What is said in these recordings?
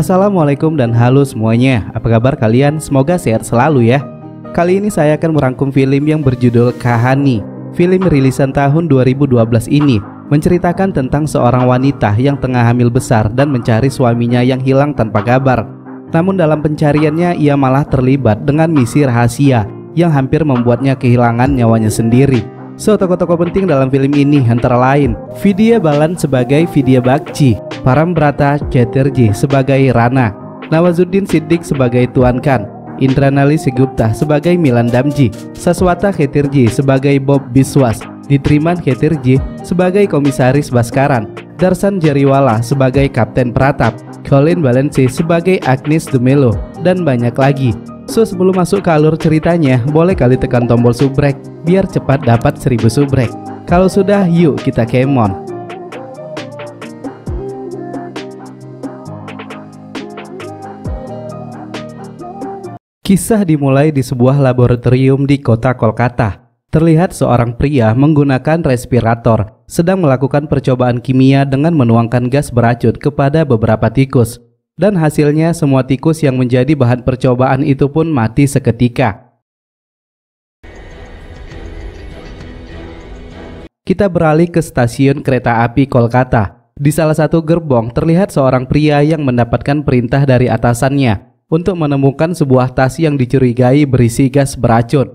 Assalamualaikum dan halo semuanya. Apa kabar kalian? Semoga sehat selalu ya. Kali ini saya akan merangkum film yang berjudul Kahani. Film rilisan tahun 2012 ini menceritakan tentang seorang wanita yang tengah hamil besar dan mencari suaminya yang hilang tanpa kabar. Namun dalam pencariannya ia malah terlibat dengan misi rahasia yang hampir membuatnya kehilangan nyawanya sendiri. Tokoh-tokoh penting dalam film ini antara lain Vidya Balan sebagai Vidya Bakci, Parambrata Chatterjee sebagai Rana, Nawazuddin Siddiq sebagai Tuan Khan, Indranali Segupta sebagai Milan Damji, Saswata Chatterjee sebagai Bob Biswas, Ditriman Chatterjee sebagai Komisaris Baskaran, Darsan Jariwala sebagai Kapten Pratap, Colin Balenci sebagai Agnes de Mello, dan banyak lagi. Sebelum masuk ke alur ceritanya, boleh kali tekan tombol subrek biar cepat dapat 1000 subrek. Kalau sudah, yuk kita kemon. Kisah dimulai di sebuah laboratorium di kota Kolkata. Terlihat seorang pria menggunakan respirator sedang melakukan percobaan kimia dengan menuangkan gas beracun kepada beberapa tikus. Dan hasilnya semua tikus yang menjadi bahan percobaan itu pun mati seketika. Kita beralih ke stasiun kereta api Kolkata. Di salah satu gerbong terlihat seorang pria yang mendapatkan perintah dari atasannya untuk menemukan sebuah tas yang dicurigai berisi gas beracun.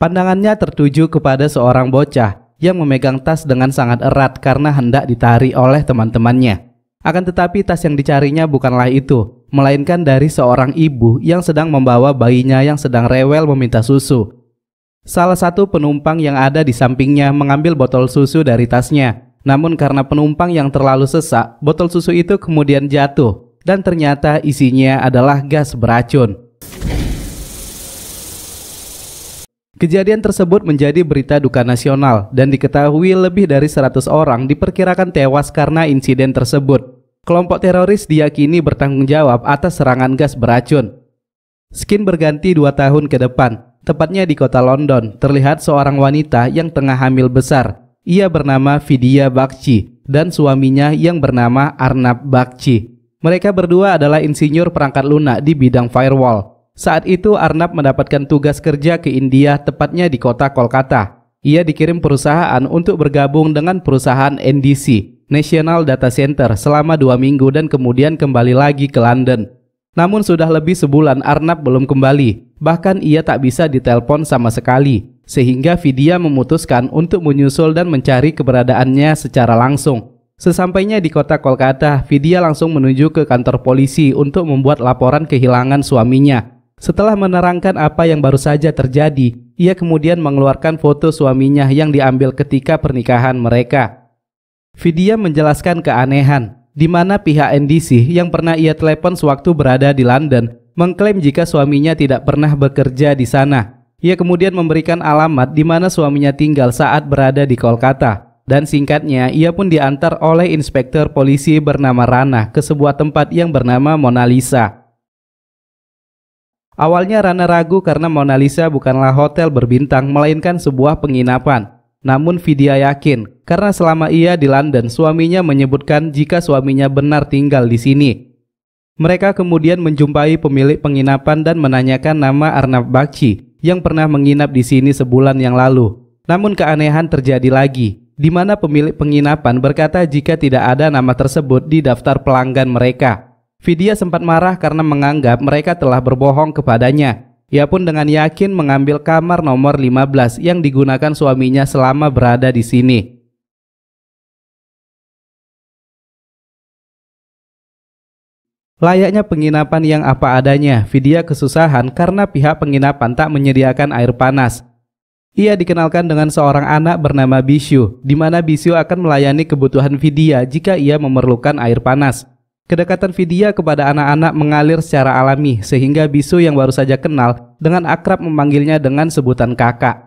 Pandangannya tertuju kepada seorang bocah yang memegang tas dengan sangat erat karena hendak ditarik oleh teman-temannya. Akan tetapi tas yang dicarinya bukanlah itu, melainkan dari seorang ibu yang sedang membawa bayinya yang sedang rewel meminta susu. Salah satu penumpang yang ada di sampingnya mengambil botol susu dari tasnya. Namun karena penumpang yang terlalu sesak, botol susu itu kemudian jatuh dan ternyata isinya adalah gas beracun. Kejadian tersebut menjadi berita duka nasional dan diketahui lebih dari 100 orang diperkirakan tewas karena insiden tersebut. Kelompok teroris diyakini bertanggung jawab atas serangan gas beracun. Skin berganti 2 tahun ke depan, tepatnya di kota London, terlihat seorang wanita yang tengah hamil besar. Ia bernama Vidya Bakci dan suaminya yang bernama Arnab Bakci. Mereka berdua adalah insinyur perangkat lunak di bidang firewall. Saat itu Arnab mendapatkan tugas kerja ke India, tepatnya di kota Kolkata. Ia dikirim perusahaan untuk bergabung dengan perusahaan NDC, National Data Center, selama 2 minggu dan kemudian kembali lagi ke London. Namun sudah lebih sebulan Arnab belum kembali, bahkan ia tak bisa ditelepon sama sekali, sehingga Vidya memutuskan untuk menyusul dan mencari keberadaannya secara langsung. Sesampainya di kota Kolkata, Vidya langsung menuju ke kantor polisi untuk membuat laporan kehilangan suaminya. Setelah menerangkan apa yang baru saja terjadi, ia kemudian mengeluarkan foto suaminya yang diambil ketika pernikahan mereka. Vidya menjelaskan keanehan, di mana pihak NDC yang pernah ia telepon sewaktu berada di London mengklaim jika suaminya tidak pernah bekerja di sana. Ia kemudian memberikan alamat di mana suaminya tinggal saat berada di Kolkata. Dan singkatnya, ia pun diantar oleh inspektur polisi bernama Rana ke sebuah tempat yang bernama Mona Lisa. Awalnya Rana ragu karena Mona Lisa bukanlah hotel berbintang melainkan sebuah penginapan. Namun Vidya yakin karena selama ia di London suaminya menyebutkan jika suaminya benar tinggal di sini. Mereka kemudian menjumpai pemilik penginapan dan menanyakan nama Arnab Bakci yang pernah menginap di sini sebulan yang lalu. Namun keanehan terjadi lagi, di mana pemilik penginapan berkata jika tidak ada nama tersebut di daftar pelanggan mereka. Vidya sempat marah karena menganggap mereka telah berbohong kepadanya. Ia pun dengan yakin mengambil kamar nomor 15 yang digunakan suaminya selama berada di sini. Layaknya penginapan yang apa adanya, Vidya kesusahan karena pihak penginapan tak menyediakan air panas. Ia dikenalkan dengan seorang anak bernama Bishu, di mana Bishu akan melayani kebutuhan Vidya jika ia memerlukan air panas. Kedekatan Vidya kepada anak-anak mengalir secara alami sehingga Bishu yang baru saja kenal dengan akrab memanggilnya dengan sebutan kakak.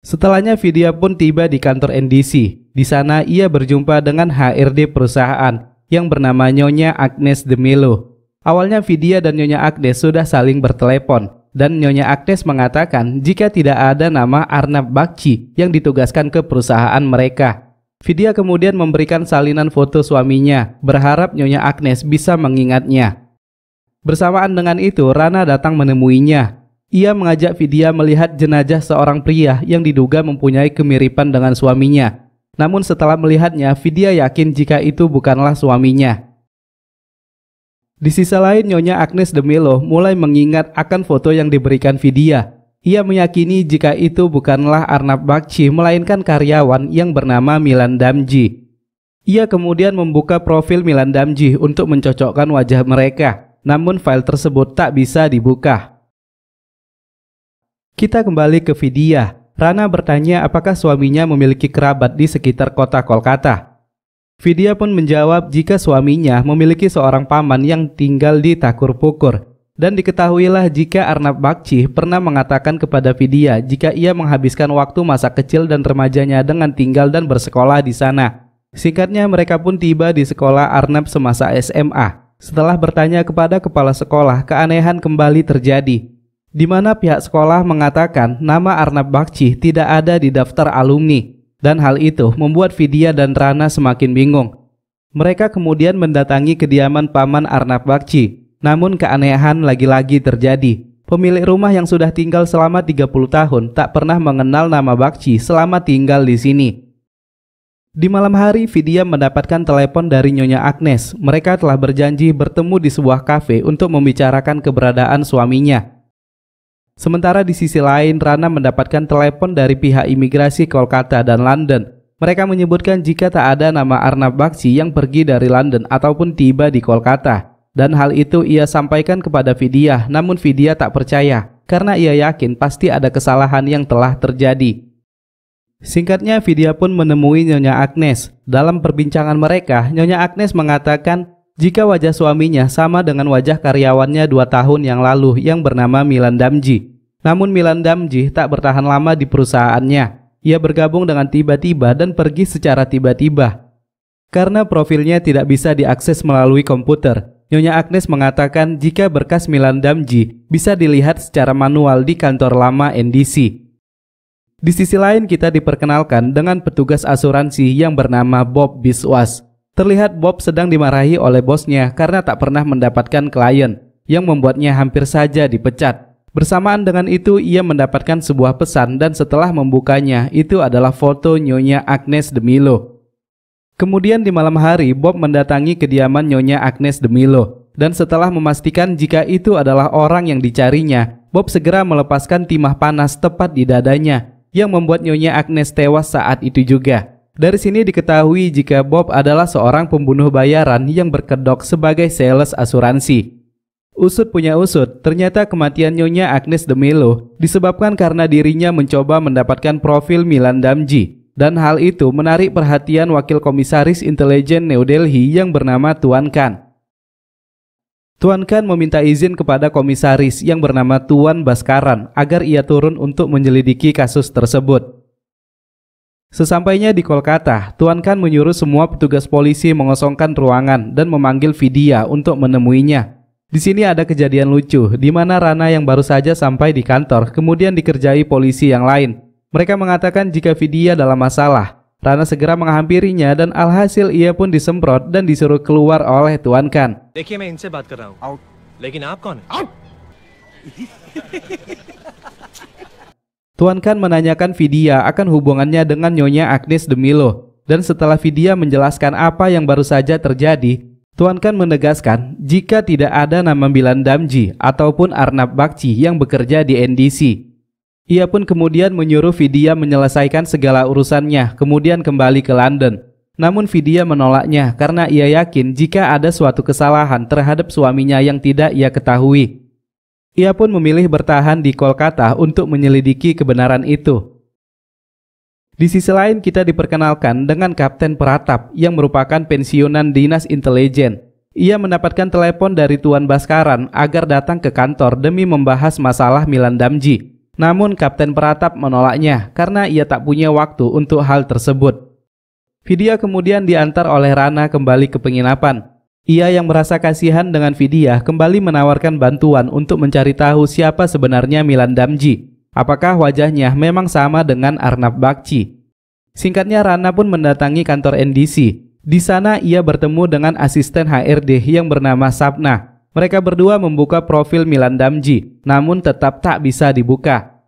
Setelahnya Vidya pun tiba di kantor NDC. Di sana ia berjumpa dengan HRD perusahaan yang bernama Nyonya Agnes de Mello. Awalnya Vidya dan Nyonya Agnes sudah saling bertelepon dan Nyonya Agnes mengatakan jika tidak ada nama Arnab Bakci yang ditugaskan ke perusahaan mereka. Vidya kemudian memberikan salinan foto suaminya, berharap Nyonya Agnes bisa mengingatnya. Bersamaan dengan itu, Rana datang menemuinya. Ia mengajak Vidya melihat jenazah seorang pria yang diduga mempunyai kemiripan dengan suaminya. Namun setelah melihatnya, Vidya yakin jika itu bukanlah suaminya. Di sisi lain, Nyonya Agnes de Milo mulai mengingat akan foto yang diberikan Vidya. Ia meyakini jika itu bukanlah Arnab Bakshi, melainkan karyawan yang bernama Milan Damji. Ia kemudian membuka profil Milan Damji untuk mencocokkan wajah mereka, namun file tersebut tak bisa dibuka. Kita kembali ke Vidya. Rana bertanya apakah suaminya memiliki kerabat di sekitar kota Kolkata. Vidya pun menjawab jika suaminya memiliki seorang paman yang tinggal di Thakur-Pukur. Dan diketahuilah jika Arnab Bakshi pernah mengatakan kepada Vidya jika ia menghabiskan waktu masa kecil dan remajanya dengan tinggal dan bersekolah di sana. Singkatnya, mereka pun tiba di sekolah Arnab semasa SMA. Setelah bertanya kepada kepala sekolah, keanehan kembali terjadi, di mana pihak sekolah mengatakan nama Arnab Bakshi tidak ada di daftar alumni. Dan hal itu membuat Vidya dan Rana semakin bingung. Mereka kemudian mendatangi kediaman paman Arnab Bakshi. Namun keanehan lagi-lagi terjadi. Pemilik rumah yang sudah tinggal selama 30 tahun tak pernah mengenal nama Bakshi selama tinggal di sini. Di malam hari, Vidya mendapatkan telepon dari Nyonya Agnes. Mereka telah berjanji bertemu di sebuah kafe untuk membicarakan keberadaan suaminya. Sementara di sisi lain, Rana mendapatkan telepon dari pihak imigrasi Kolkata dan London. Mereka menyebutkan jika tak ada nama Arnab Bakshi yang pergi dari London ataupun tiba di Kolkata. Dan hal itu ia sampaikan kepada Vidya, namun Vidya tak percaya karena ia yakin pasti ada kesalahan yang telah terjadi. Singkatnya, Vidya pun menemui Nyonya Agnes. Dalam perbincangan mereka, Nyonya Agnes mengatakan jika wajah suaminya sama dengan wajah karyawannya 2 tahun yang lalu yang bernama Milan Damji. Namun Milan Damji tak bertahan lama di perusahaannya. Ia bergabung dengan tiba-tiba dan pergi secara tiba-tiba. Karena profilnya tidak bisa diakses melalui komputer, Nyonya Agnes mengatakan jika berkas Milan Damji bisa dilihat secara manual di kantor lama NDC. Di sisi lain, kita diperkenalkan dengan petugas asuransi yang bernama Bob Biswas. Terlihat Bob sedang dimarahi oleh bosnya karena tak pernah mendapatkan klien, yang membuatnya hampir saja dipecat. Bersamaan dengan itu, ia mendapatkan sebuah pesan dan setelah membukanya, itu adalah foto Nyonya Agnes de Milo. Kemudian di malam hari, Bob mendatangi kediaman Nyonya Agnes de Milo. Dan setelah memastikan jika itu adalah orang yang dicarinya, Bob segera melepaskan timah panas tepat di dadanya, yang membuat Nyonya Agnes tewas saat itu juga. Dari sini diketahui jika Bob adalah seorang pembunuh bayaran yang berkedok sebagai sales asuransi. Usut punya usut, ternyata kematian Nyonya Agnes de Milo disebabkan karena dirinya mencoba mendapatkan profil Milan Damji. Dan hal itu menarik perhatian wakil komisaris intelijen New Delhi yang bernama Tuan Khan. Tuan Khan meminta izin kepada komisaris yang bernama Tuan Baskaran agar ia turun untuk menyelidiki kasus tersebut. Sesampainya di Kolkata, Tuan Khan menyuruh semua petugas polisi mengosongkan ruangan dan memanggil Vidya untuk menemuinya. Di sini ada kejadian lucu, di mana Rana yang baru saja sampai di kantor kemudian dikerjai polisi yang lain. Mereka mengatakan jika Vidya dalam masalah. Rana segera menghampirinya dan alhasil ia pun disemprot dan disuruh keluar oleh Tuan Khan. देखिए मैं इनसे बात कर रहा हूँ। आउट। लेकिन आप कौन हैं? Out. Tuan Khan menanyakan Vidya akan hubungannya dengan Nyonya Agnes de Milo. Dan setelah Vidya menjelaskan apa yang baru saja terjadi, Tuan Khan menegaskan jika tidak ada nama Milan Damji ataupun Arnab Bakshi yang bekerja di NDC. Ia pun kemudian menyuruh Vidya menyelesaikan segala urusannya, kemudian kembali ke London. Namun Vidya menolaknya karena ia yakin jika ada suatu kesalahan terhadap suaminya yang tidak ia ketahui. Ia pun memilih bertahan di Kolkata untuk menyelidiki kebenaran itu. Di sisi lain, kita diperkenalkan dengan Kapten Pratap yang merupakan pensiunan dinas intelijen. Ia mendapatkan telepon dari Tuan Baskaran agar datang ke kantor demi membahas masalah Milan Damji. Namun Kapten Pratap menolaknya karena ia tak punya waktu untuk hal tersebut. Vidya kemudian diantar oleh Rana kembali ke penginapan. Ia yang merasa kasihan dengan Vidya kembali menawarkan bantuan untuk mencari tahu siapa sebenarnya Milan Damji. Apakah wajahnya memang sama dengan Arnab Bakshi? Singkatnya, Rana pun mendatangi kantor NDC. Di sana ia bertemu dengan asisten HRD yang bernama Sapna. Mereka berdua membuka profil Milan Damji, namun tetap tak bisa dibuka.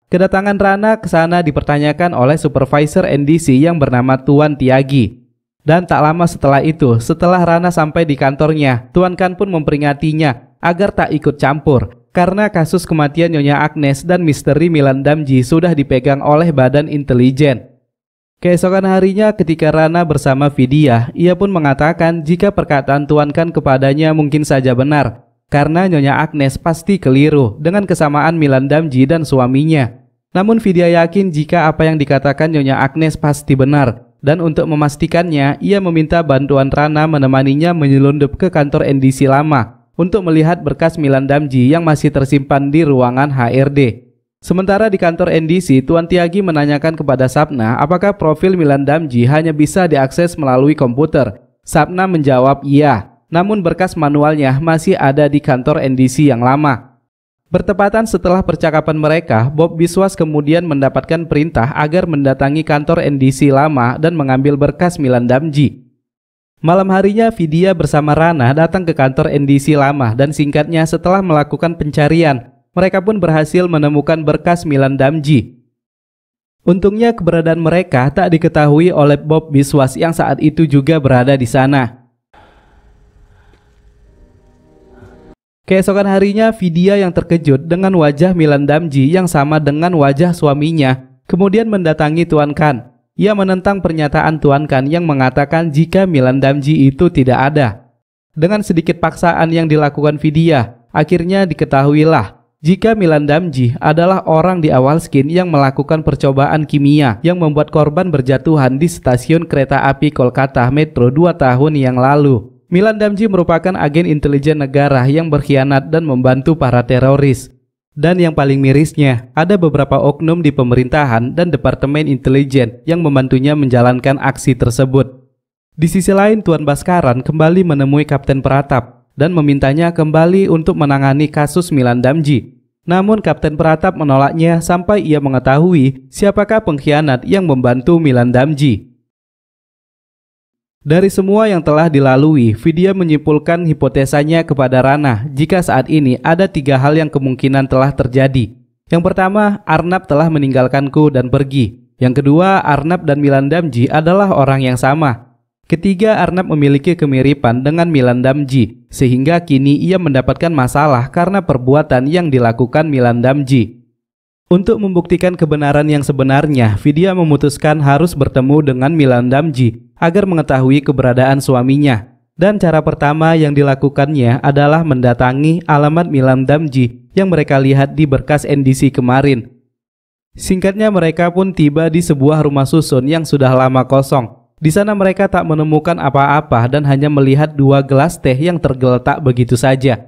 Kedatangan Rana ke sana dipertanyakan oleh supervisor NDC yang bernama Tuan Tiagi. Dan tak lama setelah itu, setelah Rana sampai di kantornya, Tuan Kan pun memperingatinya agar tak ikut campur, karena kasus kematian Nyonya Agnes dan misteri Milan Damji sudah dipegang oleh badan intelijen. Keesokan harinya ketika Rana bersama Vidya, ia pun mengatakan jika perkataan Tuan Kan kepadanya mungkin saja benar, karena Nyonya Agnes pasti keliru dengan kesamaan Milan Damji dan suaminya. Namun Vidya yakin jika apa yang dikatakan Nyonya Agnes pasti benar, dan untuk memastikannya, ia meminta bantuan Rana menemaninya menyelundup ke kantor NDC lama untuk melihat berkas Milan Damji yang masih tersimpan di ruangan HRD. Sementara di kantor NDC, Tuan Tiagi menanyakan kepada Sapna apakah profil Milan Damji hanya bisa diakses melalui komputer. Sapna menjawab iya, namun berkas manualnya masih ada di kantor NDC yang lama. Bertepatan setelah percakapan mereka, Bob Biswas kemudian mendapatkan perintah agar mendatangi kantor NDC lama dan mengambil berkas Milan Damji. Malam harinya, Vidya bersama Rana datang ke kantor NDC lama dan singkatnya setelah melakukan pencarian, mereka pun berhasil menemukan berkas Milan Damji. Untungnya keberadaan mereka tak diketahui oleh Bob Biswas yang saat itu juga berada di sana. Keesokan harinya, Vidya yang terkejut dengan wajah Milan Damji yang sama dengan wajah suaminya, kemudian mendatangi Tuan Kan. Ia menentang pernyataan Tuan Kan yang mengatakan jika Milan Damji itu tidak ada. Dengan sedikit paksaan yang dilakukan Vidya, akhirnya diketahuilah jika Milan Damji adalah orang di awal skin yang melakukan percobaan kimia yang membuat korban berjatuhan di stasiun kereta api Kolkata Metro 2 tahun yang lalu. Milan Damji merupakan agen intelijen negara yang berkhianat dan membantu para teroris. Dan yang paling mirisnya, ada beberapa oknum di pemerintahan dan departemen intelijen yang membantunya menjalankan aksi tersebut. Di sisi lain, Tuan Baskaran kembali menemui Kapten Pratap dan memintanya kembali untuk menangani kasus Milan Damji. Namun Kapten Pratap menolaknya sampai ia mengetahui siapakah pengkhianat yang membantu Milan Damji. Dari semua yang telah dilalui, Vidya menyimpulkan hipotesanya kepada Rana jika saat ini ada 3 hal yang kemungkinan telah terjadi. Yang pertama, Arnab telah meninggalkanku dan pergi. Yang kedua, Arnab dan Milan Damji adalah orang yang sama. Ketiga, Arnab memiliki kemiripan dengan Milan Damji, sehingga kini ia mendapatkan masalah karena perbuatan yang dilakukan Milan Damji. Untuk membuktikan kebenaran yang sebenarnya, Vidya memutuskan harus bertemu dengan Milan Damji agar mengetahui keberadaan suaminya. Dan cara pertama yang dilakukannya adalah mendatangi alamat Milan Damji yang mereka lihat di berkas NDC kemarin. Singkatnya, mereka pun tiba di sebuah rumah susun yang sudah lama kosong. Di sana mereka tak menemukan apa-apa dan hanya melihat 2 gelas teh yang tergeletak begitu saja.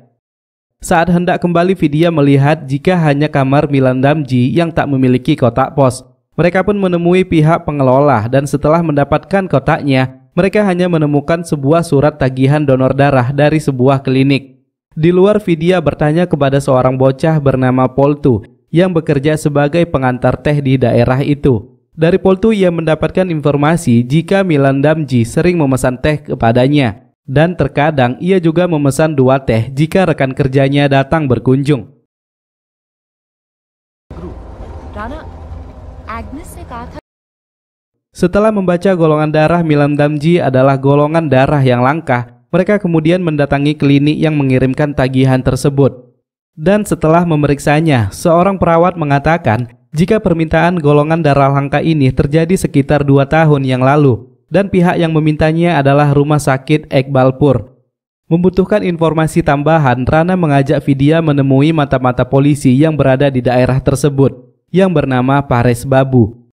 Saat hendak kembali, Vidya melihat jika hanya kamar Milan Damji yang tak memiliki kotak pos. Mereka pun menemui pihak pengelola dan setelah mendapatkan kotaknya, mereka hanya menemukan sebuah surat tagihan donor darah dari sebuah klinik. Di luar, Vidya bertanya kepada seorang bocah bernama Poltu yang bekerja sebagai pengantar teh di daerah itu. Dari Poltu ia mendapatkan informasi jika Milan Damji sering memesan teh kepadanya. Dan terkadang ia juga memesan 2 teh jika rekan kerjanya datang berkunjung. Setelah membaca golongan darah Milan Damji adalah golongan darah yang langka, mereka kemudian mendatangi klinik yang mengirimkan tagihan tersebut. Dan setelah memeriksanya, seorang perawat mengatakan jika permintaan golongan darah langka ini terjadi sekitar 2 tahun yang lalu. Dan pihak yang memintanya adalah Rumah Sakit Iqbalpur. Membutuhkan informasi tambahan, Rana mengajak Vidya menemui mata-mata polisi yang berada di daerah tersebut, yang bernama Pares Babu.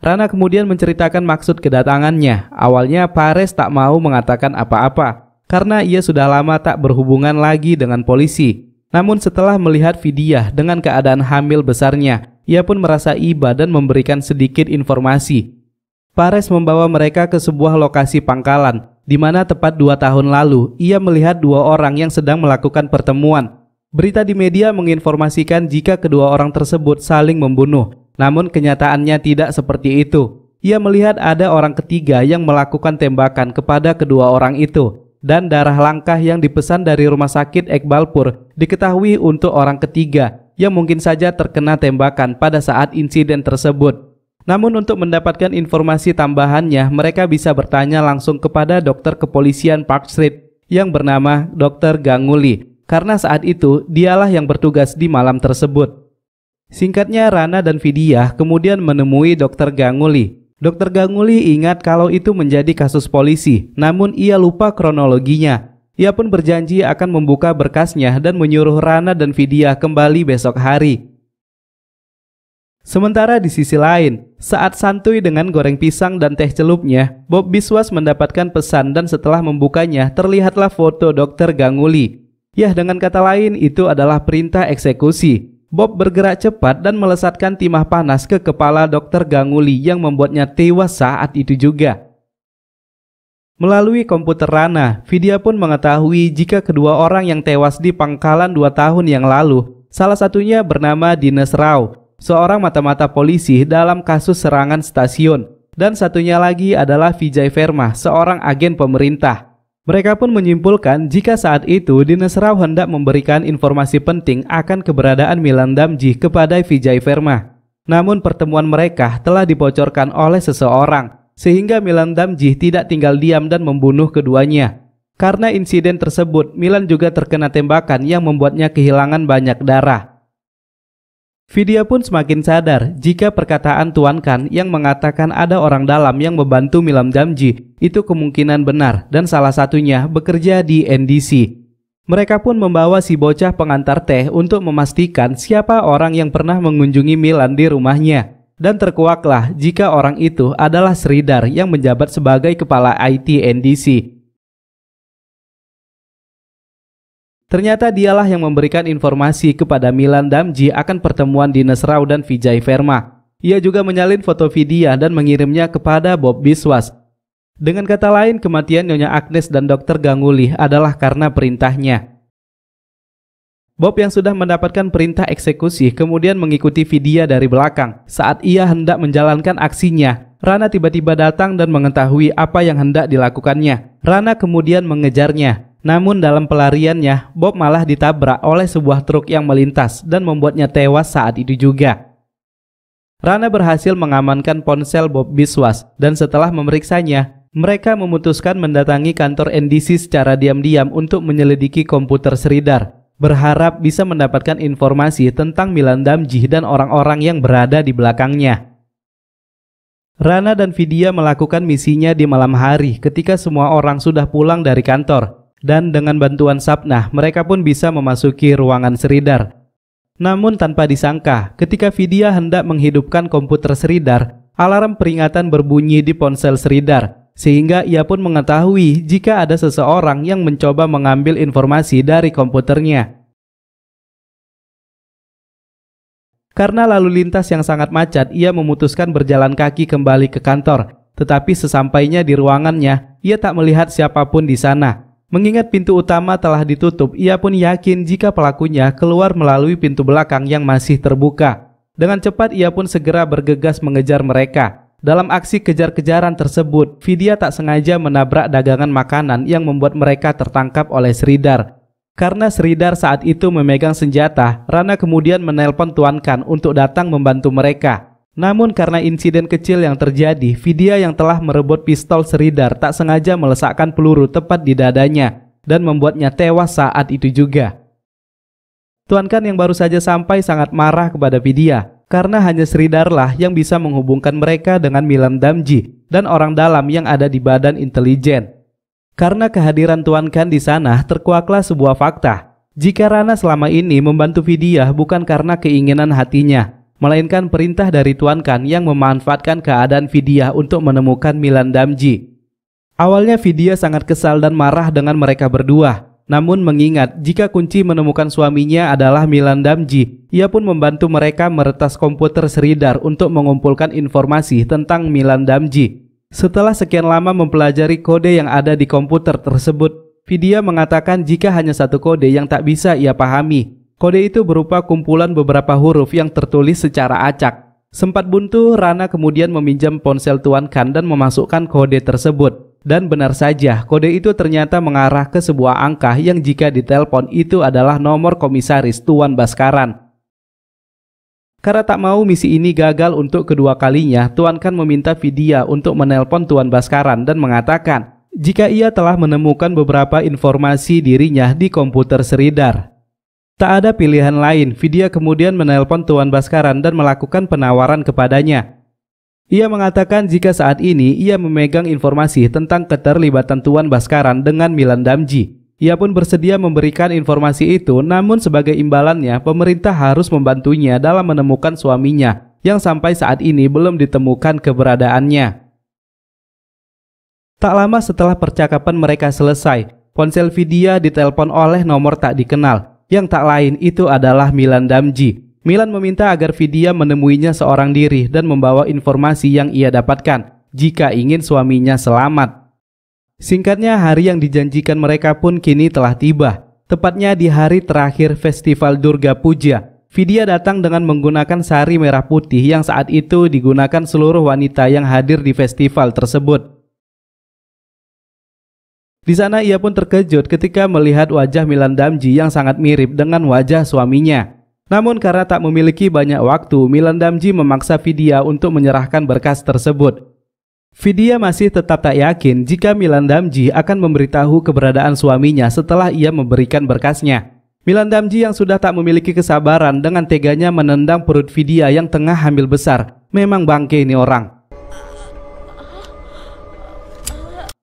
Rana kemudian menceritakan maksud kedatangannya. Awalnya Pares tak mau mengatakan apa-apa, karena ia sudah lama tak berhubungan lagi dengan polisi. Namun setelah melihat Vidya dengan keadaan hamil besarnya, ia pun merasa iba dan memberikan sedikit informasi. Pares membawa mereka ke sebuah lokasi pangkalan, di mana tepat 2 tahun lalu ia melihat 2 orang yang sedang melakukan pertemuan. Berita di media menginformasikan jika kedua orang tersebut saling membunuh. Namun kenyataannya tidak seperti itu. Ia melihat ada orang ketiga yang melakukan tembakan kepada kedua orang itu. Dan darah langkah yang dipesan dari rumah sakit Iqbalpur diketahui untuk orang ketiga yang mungkin saja terkena tembakan pada saat insiden tersebut. Namun untuk mendapatkan informasi tambahannya, mereka bisa bertanya langsung kepada dokter kepolisian Park Street yang bernama Dr. Ganguly, karena saat itu dialah yang bertugas di malam tersebut. Singkatnya, Rana dan Vidya kemudian menemui Dr. Ganguly. Dr. Ganguly ingat kalau itu menjadi kasus polisi, namun ia lupa kronologinya. Ia pun berjanji akan membuka berkasnya dan menyuruh Rana dan Vidya kembali besok hari. Sementara di sisi lain, saat santuy dengan goreng pisang dan teh celupnya, Bob Biswas mendapatkan pesan dan setelah membukanya terlihatlah foto Dr. Ganguly. Yah, dengan kata lain itu adalah perintah eksekusi. Bob bergerak cepat dan melesatkan timah panas ke kepala Dr. Ganguly yang membuatnya tewas saat itu juga. Melalui komputer Rana, Vidya pun mengetahui jika kedua orang yang tewas di Pangkalan 2 tahun yang lalu, salah satunya bernama Dinesh Rao, seorang mata-mata polisi dalam kasus serangan stasiun, dan satunya lagi adalah Vijay Verma, seorang agen pemerintah. Mereka pun menyimpulkan jika saat itu Dinesh Rao hendak memberikan informasi penting akan keberadaan Milan Damji kepada Vijay Verma. Namun pertemuan mereka telah dibocorkan oleh seseorang, sehingga Milan Damji tidak tinggal diam dan membunuh keduanya. Karena insiden tersebut, Milan juga terkena tembakan yang membuatnya kehilangan banyak darah. Vidya pun semakin sadar jika perkataan Tuan Khan yang mengatakan ada orang dalam yang membantu Milan Damji itu kemungkinan benar dan salah satunya bekerja di NDC. Mereka pun membawa si bocah pengantar teh untuk memastikan siapa orang yang pernah mengunjungi Milan di rumahnya. Dan terkuaklah jika orang itu adalah Sridhar yang menjabat sebagai kepala IT NDC. Ternyata dialah yang memberikan informasi kepada Milan Damji akan pertemuan Dinesh Rao dan Vijay Verma. Ia juga menyalin foto Vidya dan mengirimnya kepada Bob Biswas. Dengan kata lain, kematian Nyonya Agnes dan Dr. Ganguly adalah karena perintahnya. Bob yang sudah mendapatkan perintah eksekusi kemudian mengikuti Vidya dari belakang. Saat ia hendak menjalankan aksinya, Rana tiba-tiba datang dan mengetahui apa yang hendak dilakukannya. Rana kemudian mengejarnya. Namun dalam pelariannya, Bob malah ditabrak oleh sebuah truk yang melintas dan membuatnya tewas saat itu juga. Rana berhasil mengamankan ponsel Bob Biswas dan setelah memeriksanya, mereka memutuskan mendatangi kantor NDC secara diam-diam untuk menyelidiki komputer Sridhar, berharap bisa mendapatkan informasi tentang Milan Damji dan orang-orang yang berada di belakangnya. Rana dan Vidya melakukan misinya di malam hari ketika semua orang sudah pulang dari kantor. Dan dengan bantuan Sapnah, mereka pun bisa memasuki ruangan Sridhar. Namun tanpa disangka, ketika Vidya hendak menghidupkan komputer Sridhar, alarm peringatan berbunyi di ponsel Sridhar, sehingga ia pun mengetahui jika ada seseorang yang mencoba mengambil informasi dari komputernya. Karena lalu lintas yang sangat macet, ia memutuskan berjalan kaki kembali ke kantor. Tetapi sesampainya di ruangannya, ia tak melihat siapapun di sana. Mengingat pintu utama telah ditutup, ia pun yakin jika pelakunya keluar melalui pintu belakang yang masih terbuka. Dengan cepat ia pun segera bergegas mengejar mereka. Dalam aksi kejar-kejaran tersebut, Vidya tak sengaja menabrak dagangan makanan yang membuat mereka tertangkap oleh Sridhar. Karena Sridhar saat itu memegang senjata, Rana kemudian menelpon Tuan Khan untuk datang membantu mereka. Namun karena insiden kecil yang terjadi, Vidya yang telah merebut pistol Sridhar tak sengaja melesakkan peluru tepat di dadanya dan membuatnya tewas saat itu juga. Tuan Khan yang baru saja sampai sangat marah kepada Vidya karena hanya Sridhar lah yang bisa menghubungkan mereka dengan Milan Damji dan orang dalam yang ada di badan intelijen. Karena kehadiran Tuan Khan di sana, terkuaklah sebuah fakta. Jika Rana selama ini membantu Vidya bukan karena keinginan hatinya, melainkan perintah dari Tuan Khan yang memanfaatkan keadaan Vidya untuk menemukan Milan Damji. Awalnya Vidya sangat kesal dan marah dengan mereka berdua. Namun mengingat jika kunci menemukan suaminya adalah Milan Damji, ia pun membantu mereka meretas komputer Sridhar untuk mengumpulkan informasi tentang Milan Damji. Setelah sekian lama mempelajari kode yang ada di komputer tersebut, Vidya mengatakan jika hanya satu kode yang tak bisa ia pahami. Kode itu berupa kumpulan beberapa huruf yang tertulis secara acak. Sempat buntu, Rana kemudian meminjam ponsel Tuan Khan dan memasukkan kode tersebut. Dan benar saja, kode itu ternyata mengarah ke sebuah angka yang jika ditelepon itu adalah nomor komisaris Tuan Bhaskaran. Karena tak mau misi ini gagal untuk kedua kalinya, Tuan Khan meminta Vidya untuk menelpon Tuan Bhaskaran dan mengatakan jika ia telah menemukan beberapa informasi dirinya di komputer Sridhar. Tak ada pilihan lain, Vidya kemudian menelpon Tuan Bhaskaran dan melakukan penawaran kepadanya. Ia mengatakan jika saat ini ia memegang informasi tentang keterlibatan Tuan Bhaskaran dengan Milan Damji. Ia pun bersedia memberikan informasi itu, namun sebagai imbalannya pemerintah harus membantunya dalam menemukan suaminya yang sampai saat ini belum ditemukan keberadaannya. Tak lama setelah percakapan mereka selesai, ponsel Vidya ditelepon oleh nomor tak dikenal, yang tak lain itu adalah Milan Damji. Milan meminta agar Vidya menemuinya seorang diri dan membawa informasi yang ia dapatkan jika ingin suaminya selamat. Singkatnya, hari yang dijanjikan mereka pun kini telah tiba. Tepatnya di hari terakhir Festival Durga Puja, Vidya datang dengan menggunakan sari merah putih yang saat itu digunakan seluruh wanita yang hadir di festival tersebut. Di sana ia pun terkejut ketika melihat wajah Milan Damji yang sangat mirip dengan wajah suaminya. Namun karena tak memiliki banyak waktu, Milan Damji memaksa Vidya untuk menyerahkan berkas tersebut. Vidya masih tetap tak yakin jika Milan Damji akan memberitahu keberadaan suaminya setelah ia memberikan berkasnya. Milan Damji yang sudah tak memiliki kesabaran dengan teganya menendang perut Vidya yang tengah hamil besar. Memang bangke ini orang.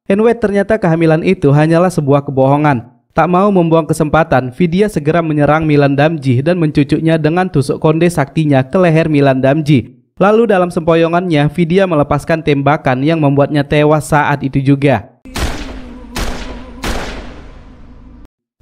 Anyway, ternyata kehamilan itu hanyalah sebuah kebohongan. Tak mau membuang kesempatan, Vidya segera menyerang Milan Damji dan mencucuknya dengan tusuk konde saktinya ke leher Milan Damji. Lalu dalam sempoyongannya, Vidya melepaskan tembakan yang membuatnya tewas saat itu juga.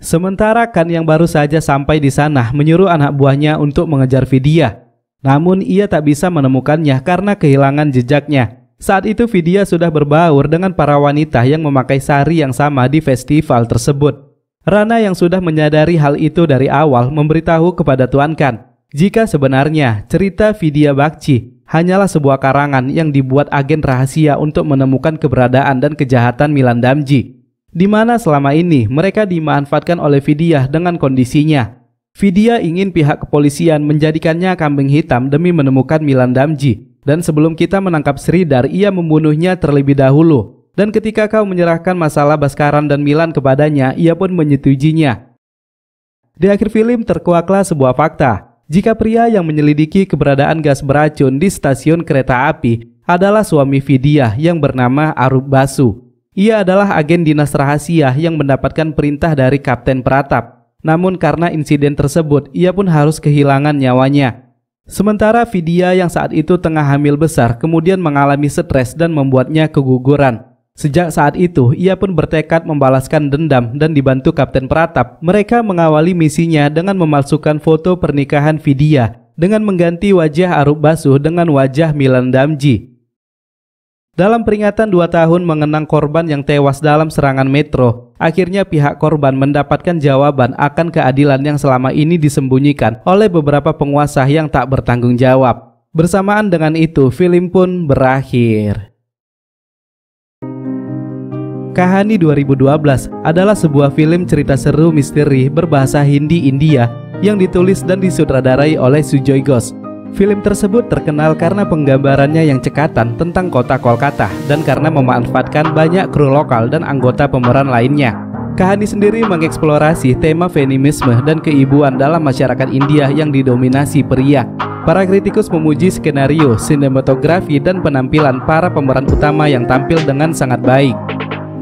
Sementara Khan yang baru saja sampai di sana menyuruh anak buahnya untuk mengejar Vidya. Namun ia tak bisa menemukannya karena kehilangan jejaknya. Saat itu Vidya sudah berbaur dengan para wanita yang memakai sari yang sama di festival tersebut. Rana yang sudah menyadari hal itu dari awal memberitahu kepada Tuan Khan jika sebenarnya cerita Vidya Bakci hanyalah sebuah karangan yang dibuat agen rahasia untuk menemukan keberadaan dan kejahatan Milan Damji, di mana selama ini mereka dimanfaatkan oleh Vidya dengan kondisinya. Vidya ingin pihak kepolisian menjadikannya kambing hitam demi menemukan Milan Damji, dan sebelum kita menangkap Sridhar, ia membunuhnya terlebih dahulu. Dan ketika kau menyerahkan masalah Bhaskaran dan Milan kepadanya, ia pun menyetujuinya. Di akhir film terkuaklah sebuah fakta. Jika pria yang menyelidiki keberadaan gas beracun di stasiun kereta api adalah suami Vidya yang bernama Arup Basu. Ia adalah agen dinas rahasia yang mendapatkan perintah dari Kapten Pratap. Namun karena insiden tersebut, ia pun harus kehilangan nyawanya. Sementara Vidya yang saat itu tengah hamil besar kemudian mengalami stres dan membuatnya keguguran. Sejak saat itu, ia pun bertekad membalaskan dendam dan dibantu Kapten Pratap. Mereka mengawali misinya dengan memalsukan foto pernikahan Vidya dengan mengganti wajah Arup Basu dengan wajah Milan Damji. Dalam peringatan 2 tahun mengenang korban yang tewas dalam serangan metro, akhirnya pihak korban mendapatkan jawaban akan keadilan yang selama ini disembunyikan oleh beberapa penguasa yang tak bertanggung jawab. Bersamaan dengan itu, film pun berakhir. Kahani 2012 adalah sebuah film cerita seru misteri berbahasa Hindi India yang ditulis dan disutradarai oleh Sujoy Ghosh. Film tersebut terkenal karena penggambarannya yang cekatan tentang kota Kolkata dan karena memanfaatkan banyak kru lokal dan anggota pemeran lainnya. Kahani sendiri mengeksplorasi tema feminisme dan keibuan dalam masyarakat India yang didominasi pria. Para kritikus memuji skenario, sinematografi, dan penampilan para pemeran utama yang tampil dengan sangat baik.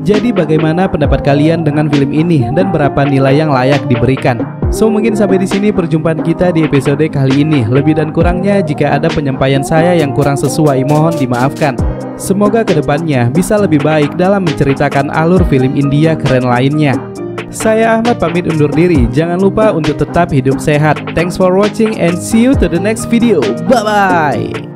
Jadi bagaimana pendapat kalian dengan film ini dan berapa nilai yang layak diberikan? So mungkin sampai di sini perjumpaan kita di episode kali ini. Lebih dan kurangnya jika ada penyampaian saya yang kurang sesuai mohon dimaafkan. Semoga kedepannya bisa lebih baik dalam menceritakan alur film India keren lainnya. Saya Ahmad pamit undur diri. Jangan lupa untuk tetap hidup sehat. Thanks for watching and see you to the next video. Bye bye.